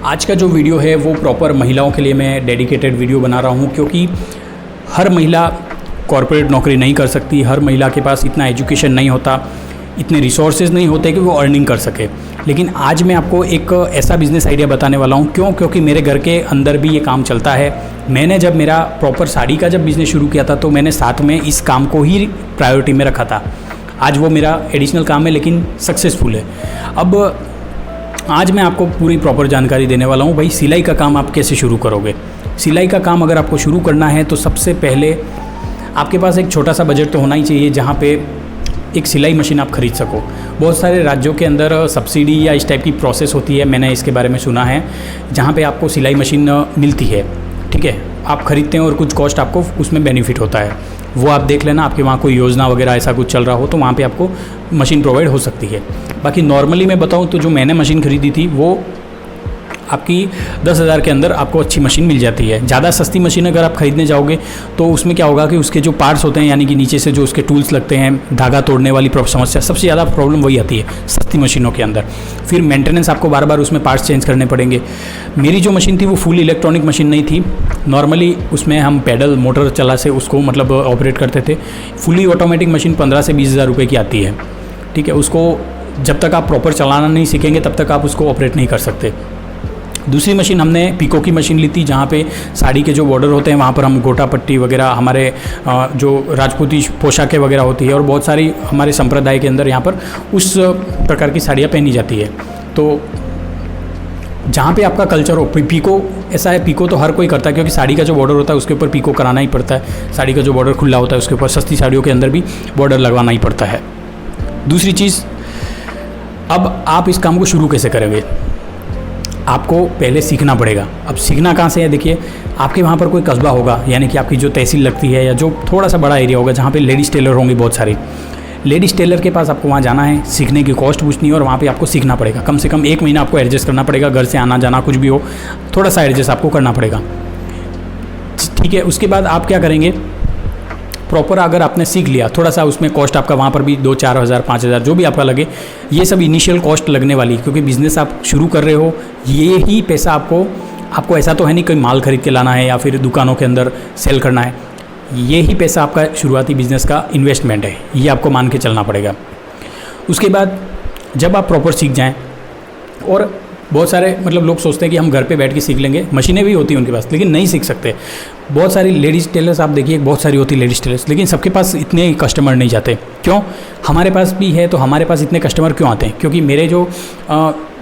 आज का जो वीडियो है वो प्रॉपर महिलाओं के लिए मैं डेडिकेटेड वीडियो बना रहा हूँ, क्योंकि हर महिला कॉर्पोरेट नौकरी नहीं कर सकती, हर महिला के पास इतना एजुकेशन नहीं होता, इतने रिसोर्सेज नहीं होते कि वो अर्निंग कर सके। लेकिन आज मैं आपको एक ऐसा बिज़नेस आइडिया बताने वाला हूँ। क्योंकि मेरे घर के अंदर भी ये काम चलता है। मैंने जब मेरा प्रॉपर साड़ी का जब बिज़नेस शुरू किया था तो मैंने साथ में इस काम को ही प्रायोरिटी में रखा था। आज वो मेरा एडिशनल काम है लेकिन सक्सेसफुल है। अब आज मैं आपको पूरी प्रॉपर जानकारी देने वाला हूँ। भाई, सिलाई का काम आप कैसे शुरू करोगे। सिलाई का काम अगर आपको शुरू करना है तो सबसे पहले आपके पास एक छोटा सा बजट तो होना ही चाहिए, जहाँ पे एक सिलाई मशीन आप खरीद सको। बहुत सारे राज्यों के अंदर सब्सिडी या इस टाइप की प्रोसेस होती है, मैंने इसके बारे में सुना है, जहाँ पे आपको सिलाई मशीन मिलती है। ठीक है, आप खरीदते हैं और कुछ कॉस्ट आपको उसमें बेनिफिट होता है। वो आप देख लेना, आपके वहाँ कोई योजना वगैरह ऐसा कुछ चल रहा हो तो वहाँ पे आपको मशीन प्रोवाइड हो सकती है। बाकी नॉर्मली मैं बताऊँ तो जो मैंने मशीन खरीदी थी वो आपकी 10,000 के अंदर आपको अच्छी मशीन मिल जाती है। ज़्यादा सस्ती मशीन अगर आप खरीदने जाओगे तो उसमें क्या होगा कि उसके जो पार्ट्स होते हैं, यानी कि नीचे से जो उसके टूल्स लगते हैं, धागा तोड़ने वाली समस्या, सबसे ज़्यादा प्रॉब्लम वही आती है सस्ती मशीनों के अंदर। फिर मेंटेनेंस, आपको बार बार उसमें पार्ट्स चेंज करने पड़ेंगे। मेरी जो मशीन थी वो फुल इलेक्ट्रॉनिक मशीन नहीं थी, नॉर्मली उसमें हम पैडल मोटर चला से उसको मतलब ऑपरेट करते थे। फुली ऑटोमेटिक मशीन 15 से 20 हज़ार रुपये की आती है। ठीक है, उसको जब तक आप प्रॉपर चलाना नहीं सीखेंगे तब तक आप उसको ऑपरेट नहीं कर सकते। दूसरी मशीन हमने पीको की मशीन ली थी, जहाँ पे साड़ी के जो बॉर्डर होते हैं वहाँ पर हम गोटा पट्टी वगैरह, हमारे जो राजपूती पोशाकें वगैरह होती है और बहुत सारी हमारे संप्रदाय के अंदर यहाँ पर उस प्रकार की साड़ियाँ पहनी जाती है। तो जहाँ पे आपका कल्चर हो, पीको ऐसा है, पीको तो हर कोई करता है, क्योंकि साड़ी का जो बॉर्डर होता है उसके ऊपर पीको कराना ही पड़ता है। साड़ी का जो बॉर्डर खुला होता है उसके ऊपर सस्ती साड़ियों के अंदर भी बॉर्डर लगवाना ही पड़ता है। दूसरी चीज़, अब आप इस काम को शुरू कैसे करेंगे, आपको पहले सीखना पड़ेगा। अब सीखना कहाँ से है, देखिए आपके वहाँ पर कोई कस्बा होगा, यानी कि आपकी जो तहसील लगती है या जो थोड़ा सा बड़ा एरिया होगा जहाँ पे लेडीज़ टेलर होंगे बहुत सारी। लेडीज़ टेलर के पास आपको वहाँ जाना है, सीखने की कॉस्ट पूछनी है और वहाँ पे आपको सीखना पड़ेगा। कम से कम 1 महीना आपको एडजस्ट करना पड़ेगा, घर से आना जाना कुछ भी हो, थोड़ा सा एडजस्ट आपको करना पड़ेगा। ठीक है, उसके बाद आप क्या करेंगे, प्रॉपर अगर आपने सीख लिया, थोड़ा सा उसमें कॉस्ट आपका वहाँ पर भी 2-4 हज़ार 5 हज़ार जो भी आपका लगे, ये सब इनिशियल कॉस्ट लगने वाली, क्योंकि बिज़नेस आप शुरू कर रहे हो। ये ही पैसा आपको ऐसा तो है नहीं कोई माल खरीद के लाना है या फिर दुकानों के अंदर सेल करना है। ये ही पैसा आपका शुरुआती बिज़नेस का इन्वेस्टमेंट है, ये आपको मान के चलना पड़ेगा। उसके बाद जब आप प्रॉपर सीख जाएँ, और बहुत सारे मतलब लोग सोचते हैं कि हम घर पे बैठ के सीख लेंगे, मशीनें भी होती हैं उनके पास लेकिन नहीं सीख सकते। बहुत सारी लेडीज़ टेलर्स आप देखिए, बहुत सारी होती लेडीज़ टेलर्स, लेकिन सबके पास इतने कस्टमर नहीं जाते। क्यों? हमारे पास भी है तो हमारे पास इतने कस्टमर क्यों आते हैं, क्योंकि मेरे जो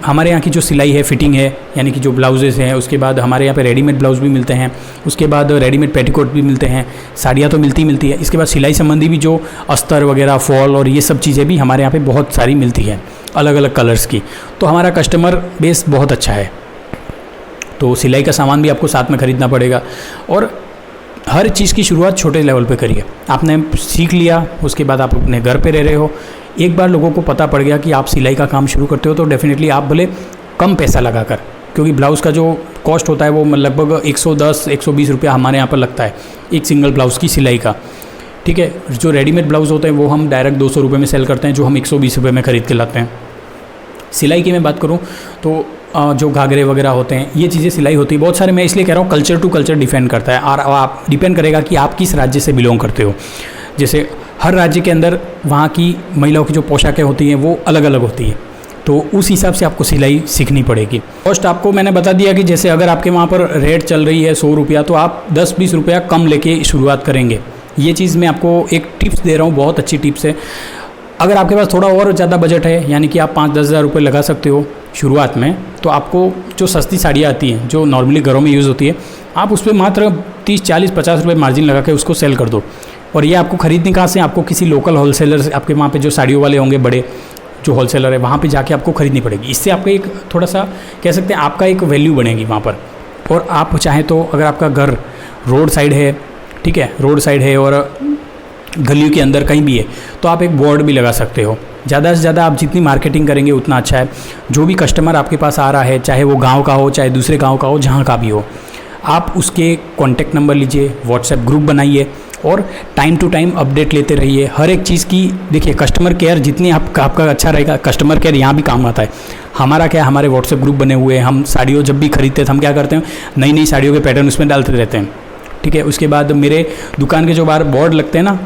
हमारे यहाँ की जो सिलाई है, फिटिंग है, यानी कि जो ब्लाउजेज़ हैं, उसके बाद हमारे यहाँ पे रेडीमेड ब्लाउज़ भी मिलते हैं, उसके बाद रेडीमेड पेटीकोट भी मिलते हैं, साड़ियाँ तो मिलती है। इसके बाद सिलाई संबंधी भी जो अस्तर वगैरह, फॉल और ये सब चीज़ें भी हमारे यहाँ पे बहुत सारी मिलती हैं, अलग अलग कलर्स की। तो हमारा कस्टमर बेस बहुत अच्छा है। तो सिलाई का सामान भी आपको साथ में ख़रीदना पड़ेगा और हर चीज़ की शुरुआत छोटे लेवल पे करिए। आपने सीख लिया, उसके बाद आप अपने घर पे रह रहे हो, एक बार लोगों को पता पड़ गया कि आप सिलाई का काम शुरू करते हो तो डेफिनेटली आप भले कम पैसा लगाकर, क्योंकि ब्लाउज़ का जो कॉस्ट होता है वो लगभग 110-120 रुपया हमारे यहाँ पर लगता है एक सिंगल ब्लाउज़ की सिलाई का। ठीक है, जो रेडीमेड ब्लाउज़ होते हैं वो हम डायरेक्ट 200 रुपये में सेल करते हैं, जो हम 120 रुपये में ख़रीद के लाते हैं। सिलाई की मैं बात करूँ तो जो घाघरे वगैरह होते हैं, ये चीज़ें सिलाई होती है बहुत सारे। मैं इसलिए कह रहा हूँ कल्चर टू कल्चर डिपेंड करता है, और आप डिपेंड करेगा कि आप किस राज्य से बिलोंग करते हो। जैसे हर राज्य के अंदर वहाँ की महिलाओं की जो पोशाकें होती हैं वो अलग अलग होती है, तो उस हिसाब से आपको सिलाई सीखनी पड़ेगी। कॉस्ट आपको मैंने बता दिया कि जैसे अगर आपके वहाँ पर रेट चल रही है 100 रुपया, तो आप 10-20 रुपया कम लेके शुरुआत करेंगे। ये चीज़ मैं आपको एक टिप्स दे रहा हूँ, बहुत अच्छी टिप्स है। अगर आपके पास थोड़ा और ज़्यादा बजट है, यानी कि आप 5-10 हज़ार रुपये लगा सकते हो शुरुआत में, तो आपको जो सस्ती साड़ियाँ आती हैं जो नॉर्मली घरों में यूज़ होती है, आप उस पर मात्र 30-40-50 रुपये मार्जिन लगा के उसको सेल कर दो। और ये आपको ख़रीदने कहाँ से, आपको किसी लोकल होलसेलर से, आपके वहाँ पे जो साड़ियों वाले होंगे बड़े जो होलसेलर है, वहाँ पे जाके आपको ख़रीदनी पड़ेगी। इससे आपका एक थोड़ा सा कह सकते हैं आपका एक वैल्यू बनेगी वहाँ पर। और आप चाहें तो अगर आपका घर रोड साइड है, ठीक है, रोड साइड है और गलियों के अंदर कहीं भी है, तो आप एक बोर्ड भी लगा सकते हो। ज़्यादा से ज़्यादा आप जितनी मार्केटिंग करेंगे उतना अच्छा है। जो भी कस्टमर आपके पास आ रहा है, चाहे वो गांव का हो चाहे दूसरे गांव का हो, जहां का भी हो, आप उसके कॉन्टैक्ट नंबर लीजिए, व्हाट्सएप ग्रुप बनाइए और टाइम टू टाइम अपडेट लेते रहिए हर एक चीज़ की। देखिए कस्टमर केयर जितनी आपका अच्छा रहेगा, कस्टमर केयर यहाँ भी काम आता है। हमारा क्या है, हमारे व्हाट्सएप ग्रुप बने हुए हैं, हम साड़ियों जब भी खरीदते हैं तो हम क्या करते हैं, नई नई साड़ियों के पैटर्न उसमें डालते रहते हैं, ठीक है। उसके बाद मेरे दुकान के जो बाहर बोर्ड लगते हैं ना,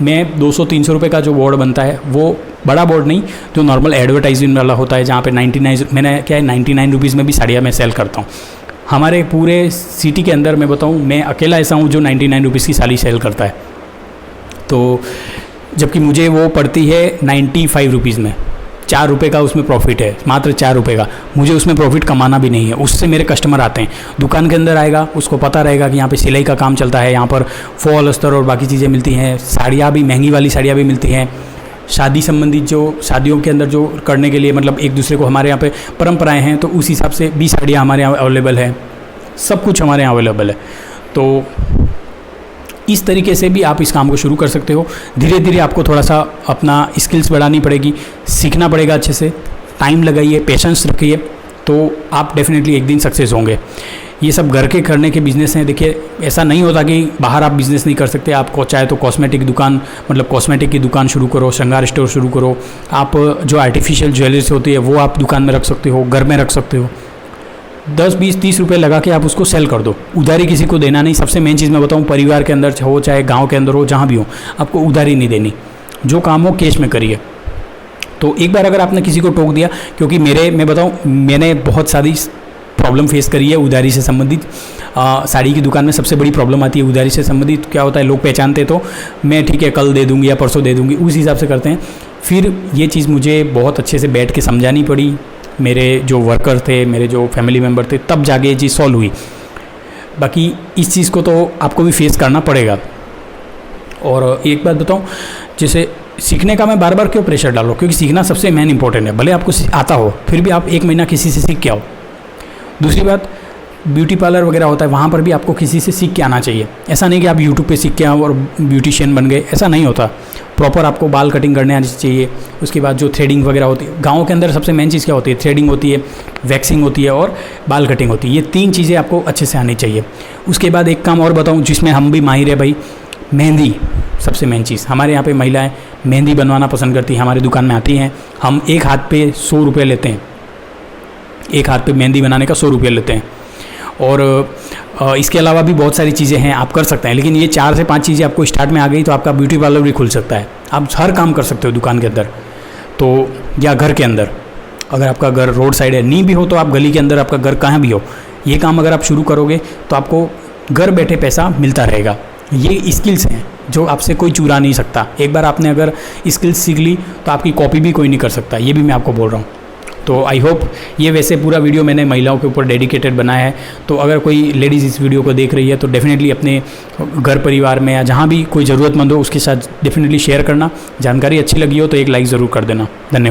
मैं 200-300 रुपये का जो बोर्ड बनता है, वो बड़ा बोर्ड नहीं, जो नॉर्मल एडवर्टाइजिंग वाला होता है, जहाँ पे 99, मैंने क्या है 99 रुपीज़ में भी साड़ियाँ मैं सेल करता हूँ। हमारे पूरे सिटी के अंदर मैं बताऊँ, मैं अकेला ऐसा हूँ जो 99 रुपीज़ की साड़ी सेल करता है। तो जबकि मुझे वो पड़ती है 95 रुपीज़ में, 4 रुपये का उसमें प्रॉफिट है, मात्र 4 रुपये का। मुझे उसमें प्रॉफिट कमाना भी नहीं है, उससे मेरे कस्टमर आते हैं। दुकान के अंदर आएगा, उसको पता रहेगा कि यहाँ पे सिलाई का काम चलता है, यहाँ पर फॉल अस्तर और बाकी चीज़ें मिलती हैं, साड़ियाँ भी महंगी वाली साड़ियाँ भी मिलती हैं, शादी संबंधित जो शादियों के अंदर जो करने के लिए मतलब एक दूसरे को हमारे यहाँ पे परंपराएं हैं, तो उस हिसाब से भी साड़ियाँ हमारे यहाँ अवेलेबल है, सब कुछ हमारे यहाँ अवेलेबल है। तो इस तरीके से भी आप इस काम को शुरू कर सकते हो। धीरे धीरे आपको थोड़ा सा अपना स्किल्स बढ़ानी पड़ेगी, सीखना पड़ेगा अच्छे से, टाइम लगाइए, पेशेंस रखिए, तो आप डेफिनेटली एक दिन सक्सेस होंगे। ये सब घर के करने के बिज़नेस हैं। देखिए ऐसा नहीं होता कि बाहर आप बिज़नेस नहीं कर सकते। आपको चाहे तो कॉस्मेटिक दुकान, मतलब कॉस्मेटिक की दुकान शुरू करो, श्रृंगार स्टोर शुरू करो। आप जो आर्टिफिशियल ज्वेलरीज होती है वो आप दुकान में रख सकते हो, घर में रख सकते हो। 10, 20, 30 रुपये लगा के आप उसको सेल कर दो। उधारी किसी को देना नहीं। सबसे मेन चीज़ मैं बताऊँ, परिवार के अंदर हो चाहे गाँव के अंदर हो, जहाँ भी हो, आपको उधारी नहीं देनी। जो काम हो कैश में करिए। तो एक बार अगर आपने किसी को टोक दिया, क्योंकि मैं बताऊँ, मैंने बहुत सारी प्रॉब्लम फेस करी है उधारी से संबंधित। साड़ी की दुकान में सबसे बड़ी प्रॉब्लम आती है उधारी से संबंधित। क्या होता है, लोग पहचानते तो मैं ठीक है कल दे दूँगी या परसों दे दूँगी, उस हिसाब से करते हैं। फिर ये चीज़ मुझे बहुत अच्छे से बैठ के समझानी पड़ी, मेरे जो वर्कर थे, मेरे जो फैमिली मेम्बर थे, तब जाके ये चीज़ सॉल्व हुई। बाकी इस चीज़ को तो आपको भी फेस करना पड़ेगा। और एक बात बताऊँ, जैसे सीखने का मैं बार बार क्यों प्रेशर डालूँ, क्योंकि सीखना सबसे मेन इंपॉर्टेंट है। भले आपको आता हो, फिर भी आप 1 महीना किसी से सीख के आओ। दूसरी बात, ब्यूटी पार्लर वगैरह होता है, वहाँ पर भी आपको किसी से सीख के आना चाहिए। ऐसा नहीं कि आप यूट्यूब पे सीख के आओ और ब्यूटिशियन बन गए, ऐसा नहीं होता। प्रॉपर आपको बाल कटिंग करने आनी चाहिए। उसके बाद जो थ्रेडिंग वगैरह होती है, गाँव के अंदर सबसे मेन चीज़ क्या होती है, थ्रेडिंग होती है, वैक्सिंग होती है और बाल कटिंग होती है। ये 3 चीज़ें आपको अच्छे से आनी चाहिए। उसके बाद एक काम और बताऊँ जिसमें हम भी माहिर है भाई, मेहंदी। सबसे मेन चीज़, हमारे यहाँ पे महिलाएं मेहंदी बनवाना पसंद करती हैं, हमारी दुकान में आती हैं। हम एक हाथ पे 100 रुपये लेते हैं, एक हाथ पे मेहंदी बनाने का 100 रुपये लेते हैं। और इसके अलावा भी बहुत सारी चीज़ें हैं, आप कर सकते हैं। लेकिन ये 4 से 5 चीज़ें आपको स्टार्ट में आ गई तो आपका ब्यूटी पार्लर भी खुल सकता है। आप हर काम कर सकते हो दुकान के अंदर, तो या घर के अंदर। अगर आपका घर रोड साइड है, नहीं भी हो तो आप गली के अंदर, आपका घर कहाँ भी हो, ये काम अगर आप शुरू करोगे तो आपको घर बैठे पैसा मिलता रहेगा। ये स्किल्स हैं जो आपसे कोई चुरा नहीं सकता। एक बार आपने अगर स्किल्स सीख ली तो आपकी कॉपी भी कोई नहीं कर सकता। ये भी मैं आपको बोल रहा हूँ। तो आई होप ये वैसे पूरा वीडियो मैंने महिलाओं के ऊपर डेडिकेटेड बनाया है। तो अगर कोई लेडीज़ इस वीडियो को देख रही है तो डेफिनेटली अपने घर परिवार में या जहाँ भी कोई ज़रूरतमंद हो उसके साथ डेफिनेटली शेयर करना। जानकारी अच्छी लगी हो तो एक लाइक ज़रूर कर देना। धन्यवाद।